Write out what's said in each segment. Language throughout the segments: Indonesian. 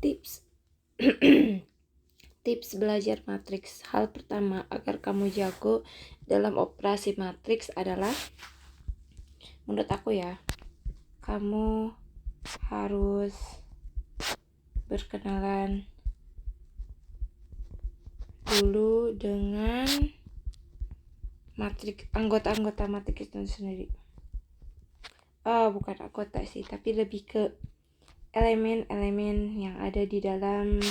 Tips Tips belajar matriks. Hal pertama agar kamu jago dalam operasi matriks adalah, menurut aku ya, kamu harus berkenalan dulu dengan matriks, anggota-anggota matriks itu sendiri. Bukan anggota sih, tapi lebih ke elemen-elemen yang ada di dalam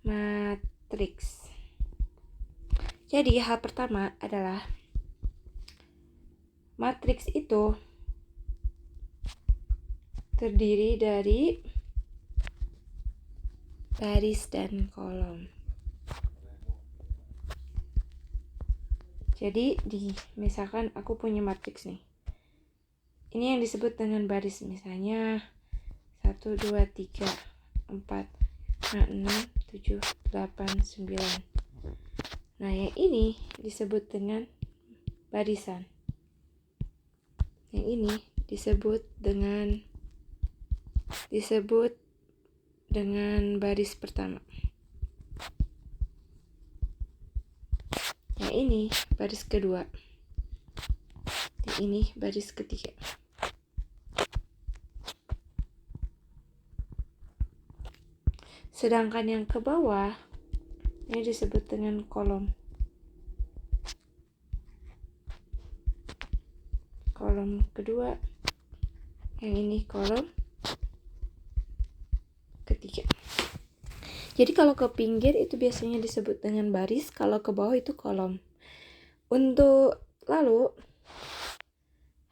matriks. Jadi hal pertama adalah matriks itu terdiri dari baris dan kolom. Jadi misalkan aku punya matriks nih. Ini yang disebut dengan baris, misalnya 1, 2, 3, 4, 5, 6, 7, 8, 9. Nah, yang ini disebut dengan barisan. Yang ini disebut dengan baris pertama. Yang ini baris kedua. Yang ini baris ketiga. Sedangkan yang ke bawah ini disebut dengan kolom. Kolom kedua. Yang ini kolom ketiga. Jadi kalau ke pinggir itu biasanya disebut dengan baris, kalau ke bawah itu kolom. Lalu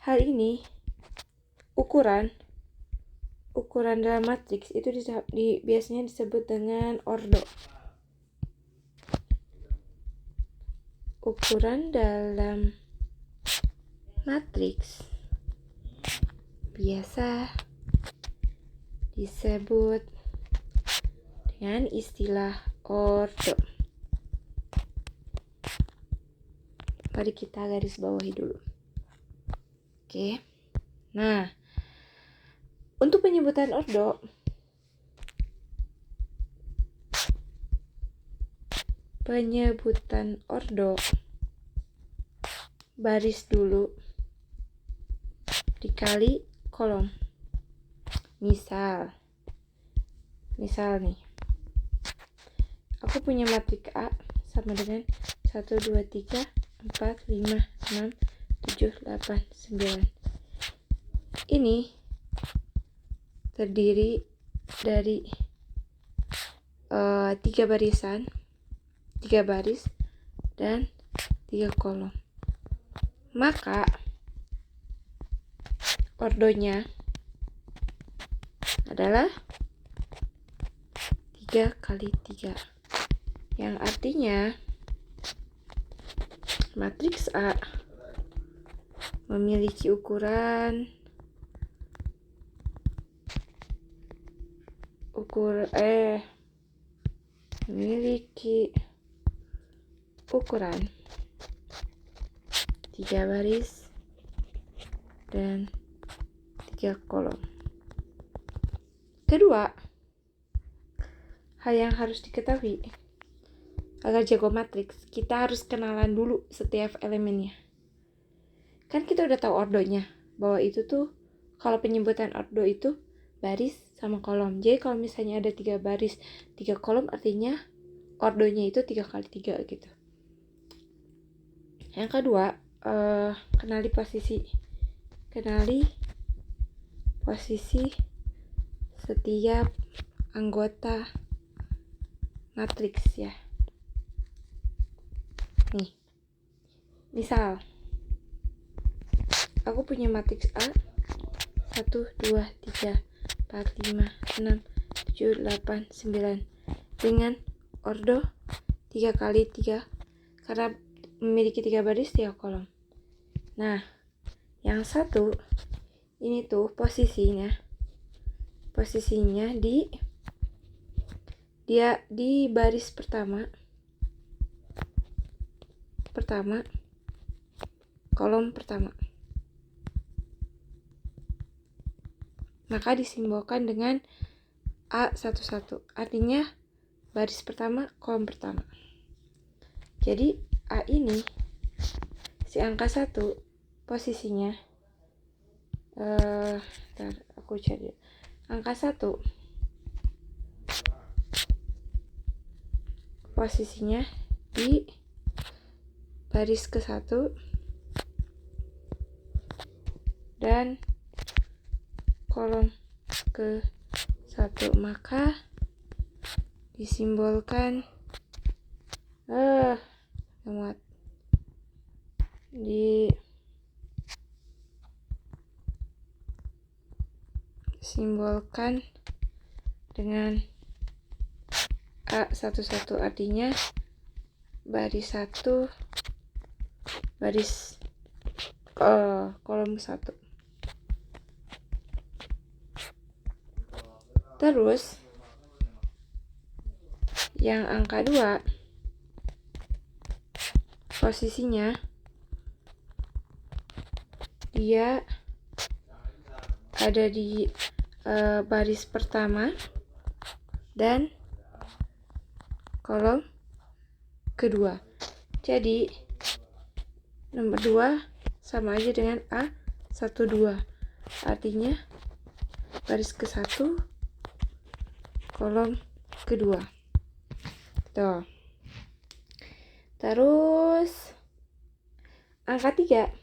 hal ini ukuran dalam matriks itu biasanya disebut dengan ordo. Ukuran dalam matriks biasa disebut dengan istilah ordo. Mari kita garis bawahi dulu. Oke. Nah, untuk penyebutan ordo baris dulu dikali kolom. Misal nih, aku punya matriks A sama dengan 1, 2, 3, 4, 5, 6, 7, 8, 9. Ini terdiri dari 3 baris dan 3 kolom. Maka ordonya adalah 3 kali 3, yang artinya matriks A memiliki ukuran ukuran 3 baris dan 3 kolom. Kedua, hal yang harus diketahui agar jago matriks, kita harus kenalan dulu setiap elemennya. Kan kita udah tahu ordonya, bahwa itu tuh kalau penyebutan ordo itu baris sama kolom. Jadi kalau misalnya ada 3 baris 3 kolom, artinya ordonya itu 3 kali 3 gitu. Yang kedua, kenali posisi setiap anggota matriks ya. Nih, misal aku punya matriks A 1, 2, 3, 4, 5, 6, 7, 8, 9 dengan ordo 3 kali 3 karena memiliki 3 baris 3 kolom. Nah, yang satu ini tuh posisinya di baris pertama kolom pertama. Maka disimbolkan dengan A11, artinya baris pertama, kolom pertama. Jadi A ini, si angka 1, posisinya, aku cari angka 1, posisinya di baris ke-1 dan kolom ke-1, maka disimbolkan disimbolkan dengan A11, artinya baris 1, baris kolom 1. Terus yang angka 2, posisinya dia ada di baris pertama dan kolom kedua. Jadi nomor 2 sama aja dengan A12, artinya baris ke-1, kolom kedua. Tuh. Terus angka 3,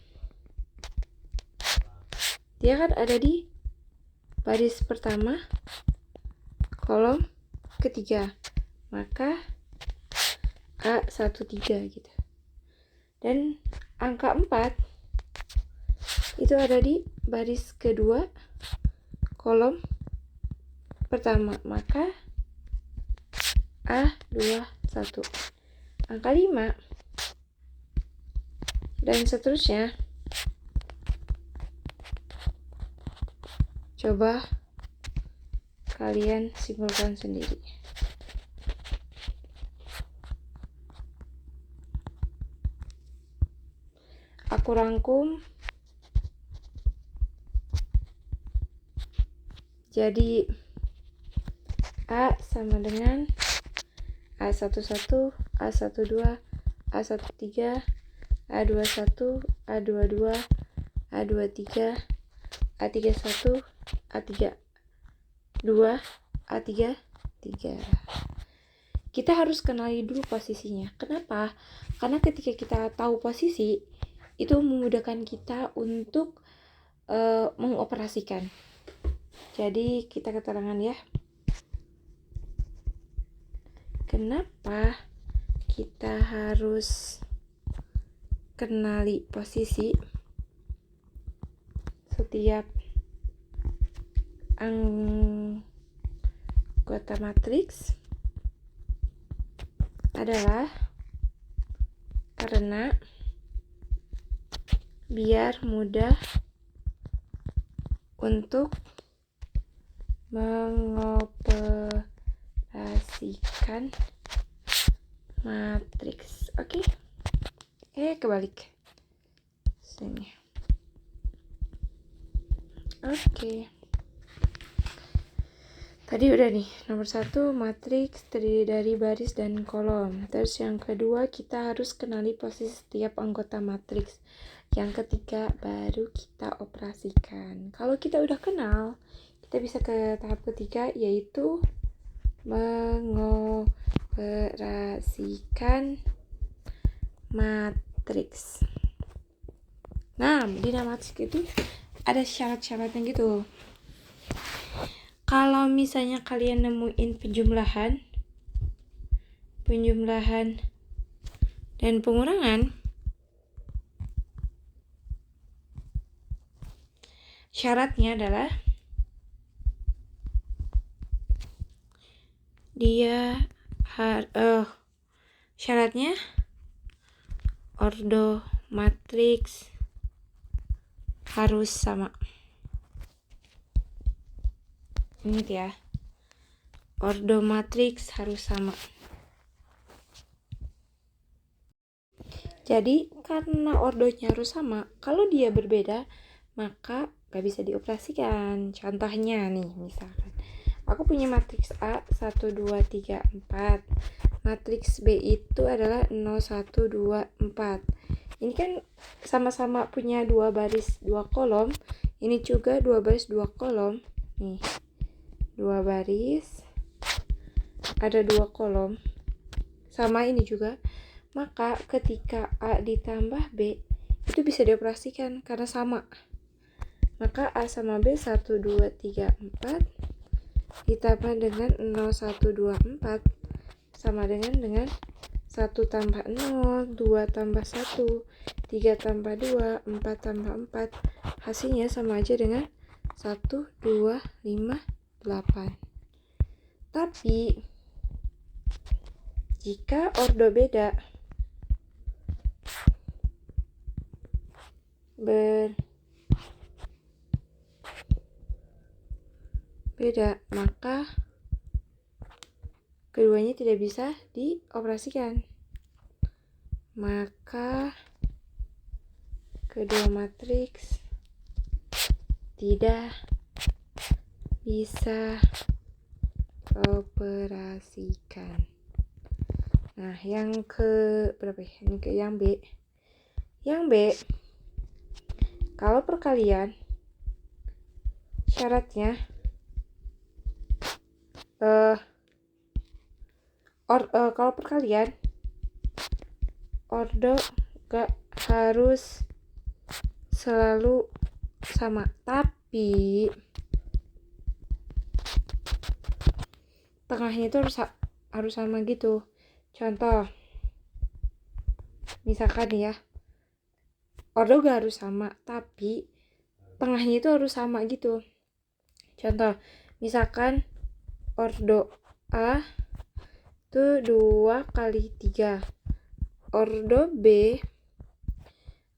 dia kan ada di baris pertama, kolom ketiga, maka A13 gitu. Dan angka 4 itu ada di baris kedua, kolom pertama, maka A21. Angka 5 dan seterusnya. Coba kalian simpulkan sendiri. Aku rangkum jadi A sama dengan A11, A12, A13, A21, A22, A23, A31, A32, A33. Kita harus kenali dulu posisinya. Kenapa? Karena ketika kita tahu posisi, itu memudahkan kita untuk mengoperasikan. Jadi kita keterangan ya. Kenapa kita harus kenali posisi setiap anggota matriks? Adalah karena biar mudah untuk mengoperasikan matriks. Oke. Kebalik. Sini. Oke. Tadi udah nih, nomor 1 matriks terdiri dari baris dan kolom. Terus yang kedua kita harus kenali posisi setiap anggota matriks. Yang ketiga baru kita operasikan. Kalau kita udah kenal, kita bisa ke tahap ketiga, yaitu mengoperasikan matriks. Nah, di matriks itu ada syarat-syaratnya gitu. Kalau misalnya kalian nemuin penjumlahan dan pengurangan, syaratnya adalah syaratnya ordo matriks harus sama. Ingat ya, ordo matriks harus sama. Jadi karena ordonya harus sama, kalau dia berbeda maka gak bisa dioperasikan. Contohnya nih, misalkan aku punya matriks A 1, 2, 3, 4. Matriks B itu adalah 0, 1, 2, 4. Ini kan sama-sama punya 2 baris 2 kolom. Ini juga 2 baris 2 kolom. Nih, 2 baris, ada 2 kolom. Sama ini juga. Maka ketika A ditambah B itu bisa dioperasikan karena sama. Maka A sama B 1, 2, 3, 4 ditambah dengan 0, 1, 2, 4 sama dengan 1 tambah 0, 2 tambah 1, 3 tambah 2, 4 tambah 4. Hasilnya sama aja dengan 1, 2, 5, 8. Tapi jika ordo beda, berbeda, maka keduanya tidak bisa dioperasikan. Maka kedua matriks tidak bisa operasikan. Nah, yang ke berapa ya? Ini ke yang B. Yang B, kalau perkalian syaratnya kalau perkalian ordo gak harus selalu sama, tapi tengahnya itu harus sama gitu. Contoh, misalkan ya, ordo gak harus sama, tapi tengahnya itu harus sama gitu. Contoh, misalkan ordo A itu 2 kali 3, ordo B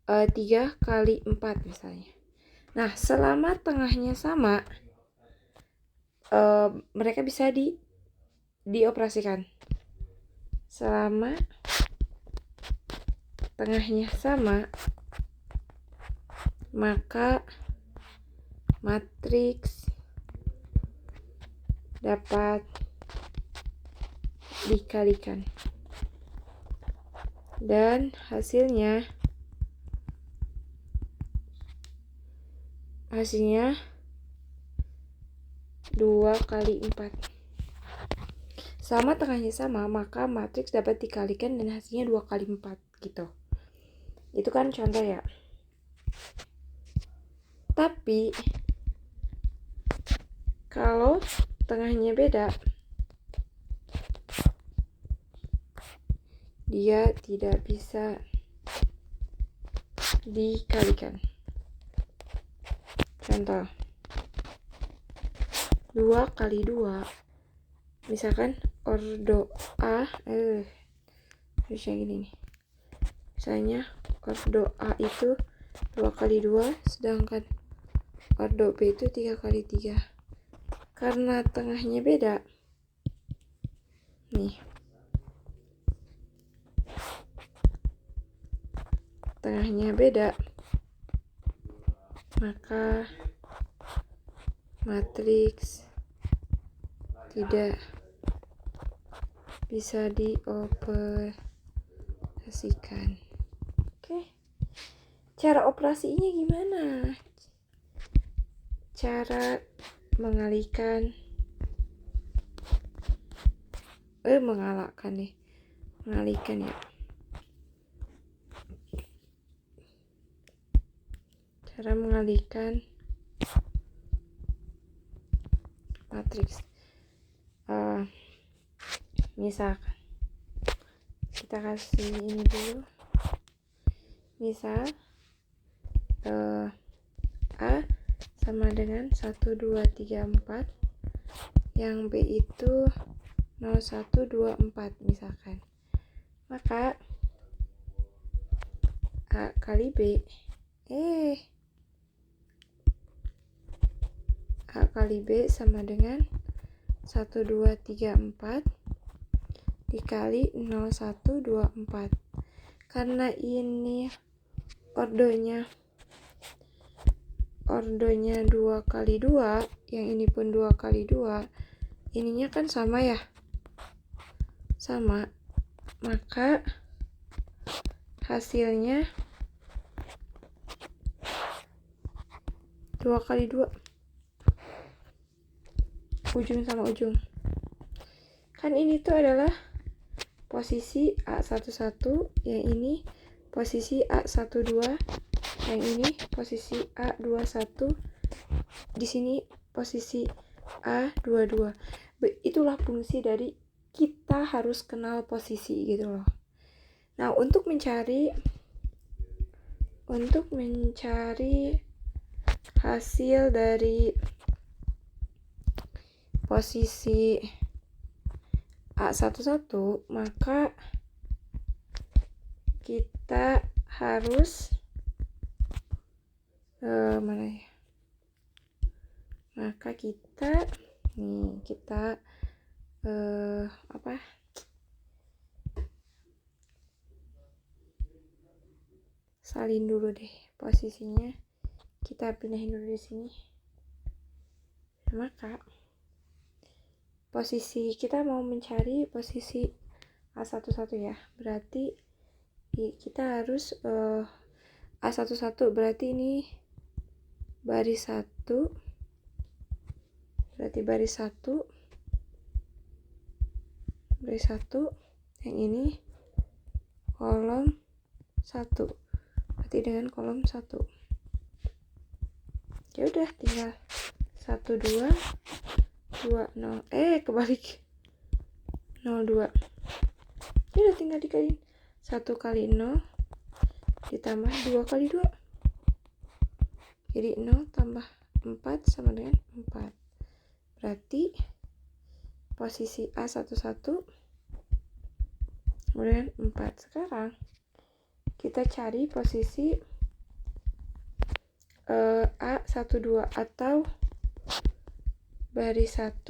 3 kali 4 misalnya. Nah, selama tengahnya sama, mereka bisa dioperasikan. Selama tengahnya sama, maka matriks dapat dikalikan dan hasilnya 2 kali 4. Sama tengahnya sama, maka matriks dapat dikalikan dan hasilnya 2 kali 4 gitu. Itu kan contoh ya. Tapi kalau tengahnya beda, dia tidak bisa dikalikan. Contoh, 2 kali 2, misalkan ordo A harus yang gini nih. Misalnya ordo A itu 2 kali 2, sedangkan ordo B itu 3 kali 3. Karena tengahnya beda, nih, tengahnya beda, maka matriks tidak bisa dioperasikan. Oke. Cara operasinya gimana? Cara mengalihkan mengalihkan ya. Cara mengalihkan matriks. Misalkan kita kasih ini dulu. Misal A sama dengan 1, 2, 3, 4. Yang B itu 0, 1, 2, 4 misalkan. Maka A kali B A kali B sama dengan 1, 2, 3, 4 dikali 0, 1, 2, 4. karena ini ordonya 2 kali 2, yang ini pun 2 kali 2, ininya kan sama ya, sama, maka hasilnya 2 kali 2, ujung sama ujung. Kan ini tuh adalah posisi A11, yang ini posisi A12, yang ini posisi A21, di sini posisi A22. Itulah fungsi dari kita harus kenal posisi gitu loh. Nah, untuk mencari hasil dari posisi A11, maka kita harus maka kita salin dulu deh posisinya, kita pindahin dulu di sini. Maka posisi kita mau mencari posisi A11 ya, berarti kita harus A11 berarti ini baris 1, berarti baris 1, yang ini kolom 1, berarti dengan kolom 1. Ya udah, tinggal 1 2 2 0, kebalik 0 2. Ya udah, tinggal dikaliin 1 kali 0 ditambah 2 kali 2, jadi 0 tambah 4 sama dengan 4. Berarti posisi A11 kemudian 4. Sekarang kita cari posisi A12 atau baris 1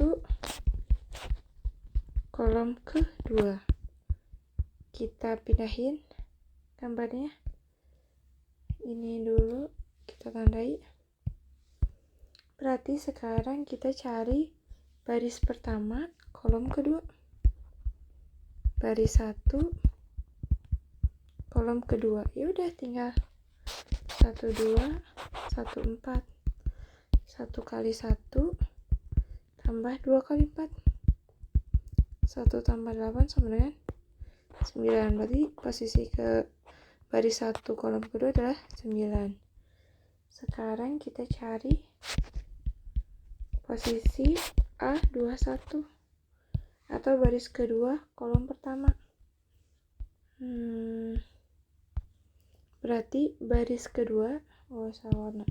kolom ke-2. Kita pindahin gambarnya. Ini dulu kita tandai. Berarti sekarang kita cari baris pertama kolom kedua, baris 1 kolom kedua. Ya udah, tinggal 1 2 1 4, 1 kali 1 tambah 2 kali 4, 1 tambah 8 sama dengan 9. Berarti posisi ke baris 1 kolom kedua adalah 9. Sekarang kita cari posisi A21 atau baris kedua kolom pertama. Berarti baris kedua, salah warna.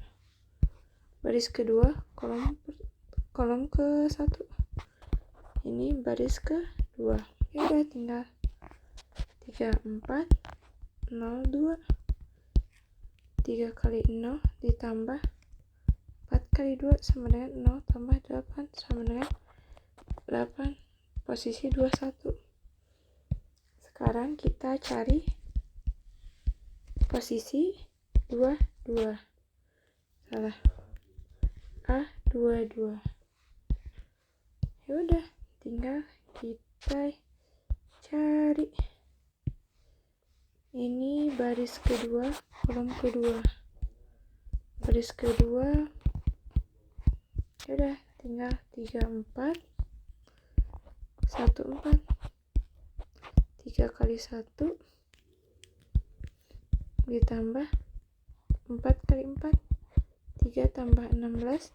Baris kedua kolom ke-1. Ini baris ke-2. Ya udah, tinggal 3 4 0 2. 3 kali 0 ditambah 4 kali 2 sama dengan 0 tambah 8 sama dengan 8, posisi 21. Sekarang kita cari posisi 22. Salah. A22. Ya udah, tinggal kita cari. Ini baris kedua kolom kedua. Baris kedua. Ya udah, tinggal 3 4 1 4. 3 kali 1 ditambah 4 kali 4, 3 tambah 16,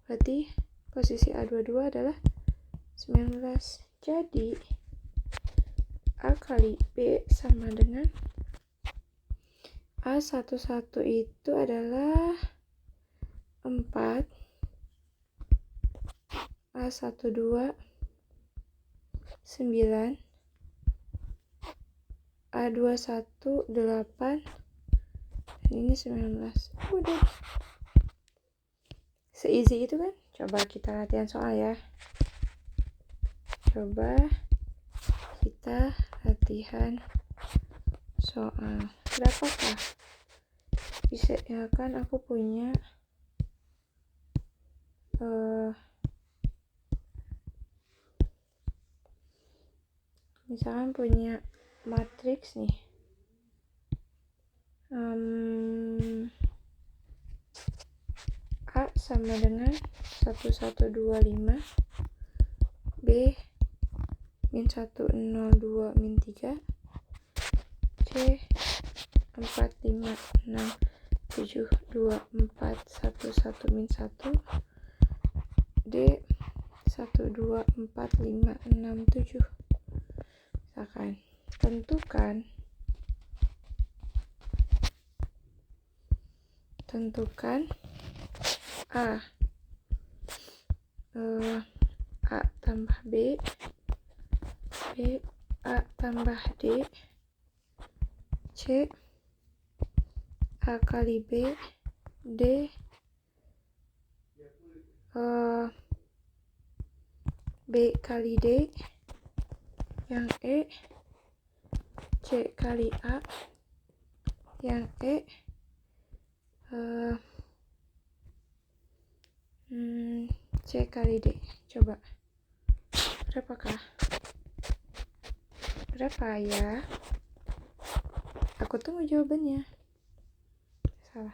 berarti posisi A22 adalah 19. Jadi A kali B sama dengan A11 itu adalah 4, A12 9, A21 8, dan ini 19. Udah, se-easy itu kan. Coba kita latihan soal ya. Coba kita latihan soal. soal. Berapakah? Bisa ya kan, aku punya misalkan punya matriks nih. A sama dengan 1125, B min 102 min 3, C 4 5 6 7 2 4 1 1 min 1, D 1 2 4 5 6 7. Misalkan tentukan A tambah B A tambah D, C A kali B, D B kali D, yang E C kali A, yang E C kali D. Coba berapa ya? Aku tunggu jawabannya. Salah.